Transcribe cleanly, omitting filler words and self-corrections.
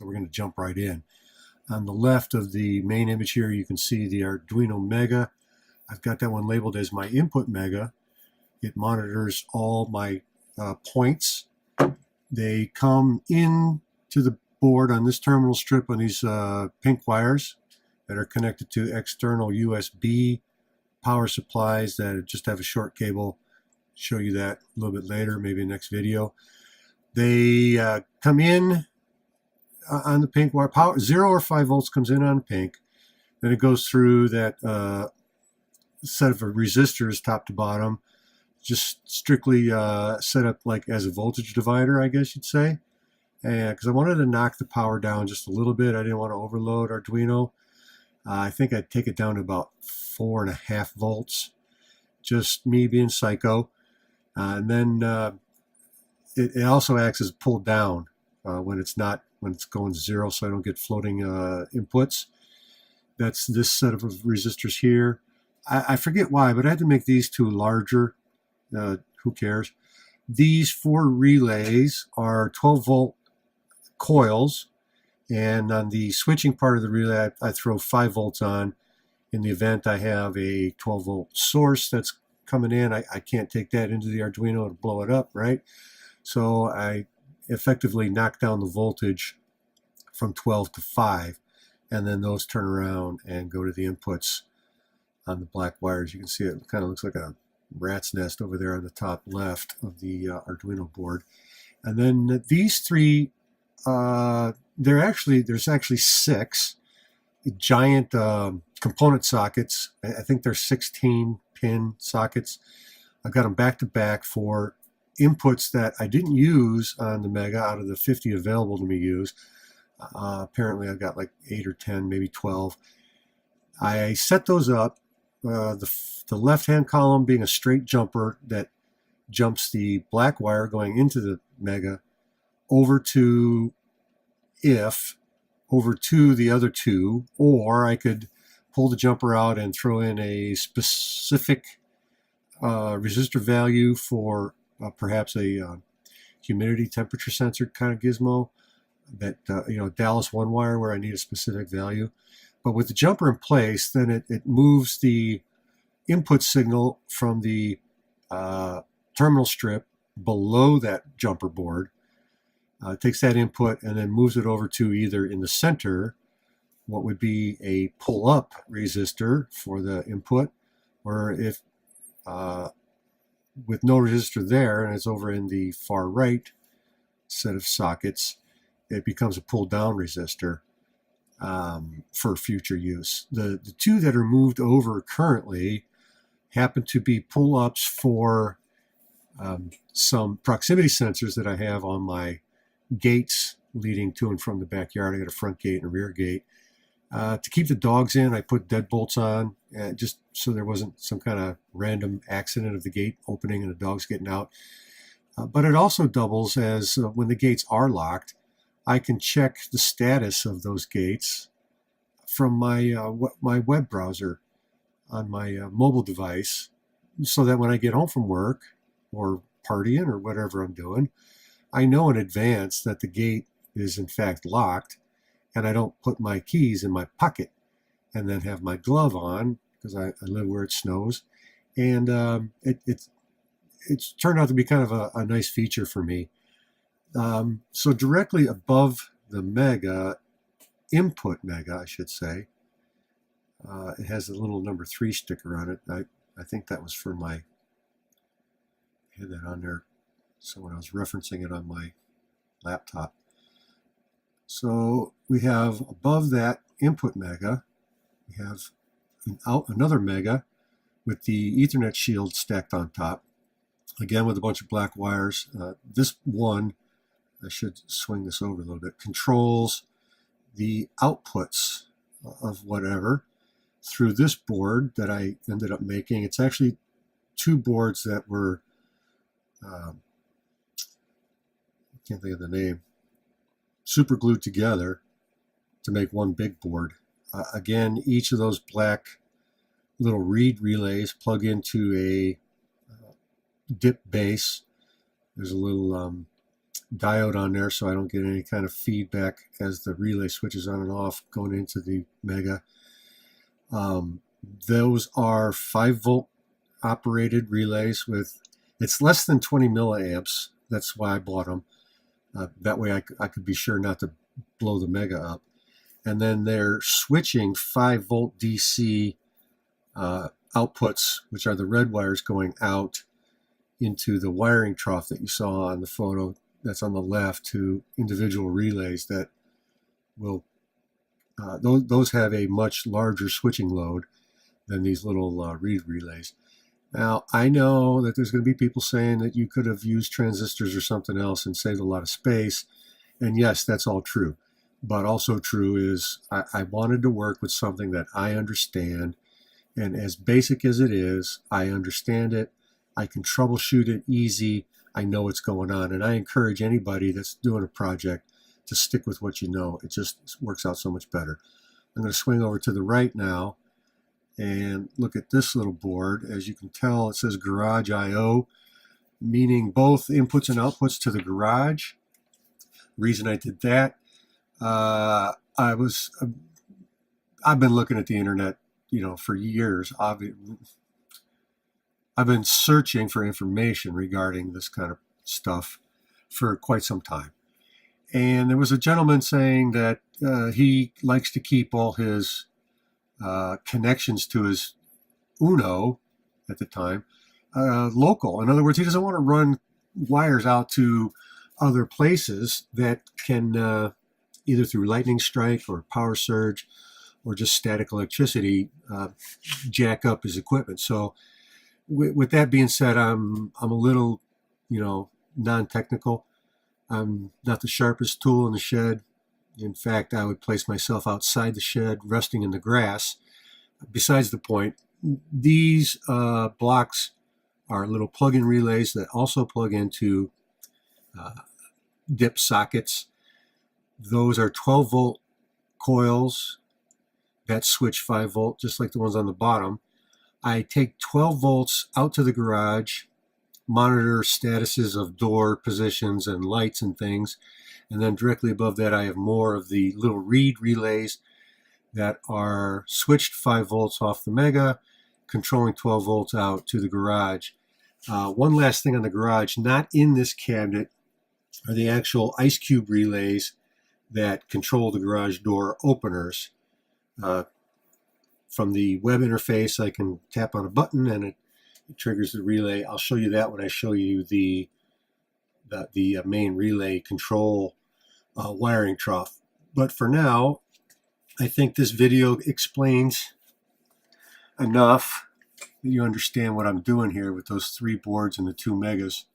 So we're going to jump right in. On the left of the main image here, you can see the Arduino Mega. I've got that one labeled as my input Mega. It monitors all my points. They come in to the board on this terminal strip on these pink wires that are connected to external USB power supplies that just have a short cable. Show you that a little bit later, maybe next video. They come in on the pink wire. Power 0 or 5 volts comes in on pink. Then it goes through that set of resistors top to bottom, just strictly set up like as a voltage divider, I guess you'd say. And because I wanted to knock the power down just a little bit, I didn't want to overload Arduino. I think I'd take it down to about 4.5 volts. Just me being psycho. And then it also acts as pull down when it's going 0, so I don't get floating inputs. That's this set of resistors here. I forget why, but I had to make these two larger. Who cares? These 4 relays are 12 volt coils, and on the switching part of the relay I throw 5 volts on in the event I have a 12 volt source that's coming in. I can't take that into the Arduino and blow it up, right? So I effectively knock down the voltage from 12 to 5, and then those turn around and go to the inputs on the black wires. You can see it kind of looks like a rat's nest over there on the top left of the Arduino board. And then these 3, there's actually 6 giant component sockets. I think they're 16 pin sockets. I've got them back to back for inputs that I didn't use on the Mega out of the 50 available to me use. Apparently I've got like 8 or 10, maybe 12. I set those up, the left-hand column being a straight jumper that jumps the black wire going into the Mega over to the other 2, or I could pull the jumper out and throw in a specific resistor value for perhaps a humidity temperature sensor kind of gizmo that, Dallas 1 wire where I need a specific value. But with the jumper in place, then it moves the input signal from the terminal strip below that jumper board, takes that input and then moves it over to either in the center, what would be a pull-up resistor for the input, or if with no resistor there and it's over in the far right set of sockets, it becomes a pull-down resistor for future use. The 2 that are moved over currently happen to be pull-ups for some proximity sensors that I have on my gates leading to and from the backyard. I got a front gate and a rear gate. To keep the dogs in, I put deadbolts on, just so there wasn't some kind of random accident of the gate opening and the dogs getting out. But it also doubles as when the gates are locked, I can check the status of those gates from my web browser on my mobile device, so that when I get home from work or partying or whatever I'm doing, I know in advance that the gate is in fact locked, and I don't put my keys in my pocket and then have my glove on because I live where it snows. And it's turned out to be kind of a nice feature for me. So directly above the Mega, input Mega, I should say, it has a little number 3 sticker on it. I think that was for I had that on there, so when I was referencing it on my laptop. So we have above that input Mega, we have another Mega with the Ethernet shield stacked on top, again with a bunch of black wires. This one, I should swing this over a little bit, controls the outputs of whatever through this board that I ended up making. It's actually 2 boards that were, I can't think of the name, super glued together to make one big board. Again, each of those black little reed relays plug into a dip base. There's a little diode on there so I don't get any kind of feedback as the relay switches on and off going into the Mega. Those are 5-volt operated relays with, it's less than 20 milliamps. That's why I bought them. That way I could be sure not to blow the Mega up. And then they're switching 5-volt DC outputs, which are the red wires going out into the wiring trough that you saw on the photo that's on the left, to individual relays that will, those have a much larger switching load than these little reed relays. Now, I know that there's going to be people saying that you could have used transistors or something else and saved a lot of space. And yes, that's all true. But also true is I wanted to work with something that I understand. And as basic as it is, I understand it. I can troubleshoot it easy. I know what's going on. And I encourage anybody that's doing a project to stick with what you know. It just works out so much better. I'm going to swing over to the right now and look at this little board. As you can tell, it says Garage I/O, meaning both inputs and outputs to the garage. Reason I did that, I've been looking at the internet, for years. I've been searching for information regarding this kind of stuff for quite some time. And there was a gentleman saying that he likes to keep all his connections to his Uno at the time local. In other words, he doesn't want to run wires out to other places that can either through lightning strike or power surge or just static electricity jack up his equipment. So with that being said, I'm a little, non-technical. I'm not the sharpest tool in the shed. In fact, I would place myself outside the shed, resting in the grass. Besides the point, these blocks are little plug-in relays that also plug into dip sockets. Those are 12-volt coils that switch 5-volt, just like the ones on the bottom. I take 12 volts out to the garage, monitor statuses of door positions and lights and things, and then directly above that I have more of the little reed relays that are switched 5 volts off the Mega, controlling 12 volts out to the garage. One last thing on the garage, not in this cabinet, are the actual ice cube relays that control the garage door openers. From the web interface, I can tap on a button and it triggers the relay. I'll show you that when I show you the main relay control wiring trough. But for now, I think this video explains enough that you understand what I'm doing here with those 3 boards and the 2 Megas.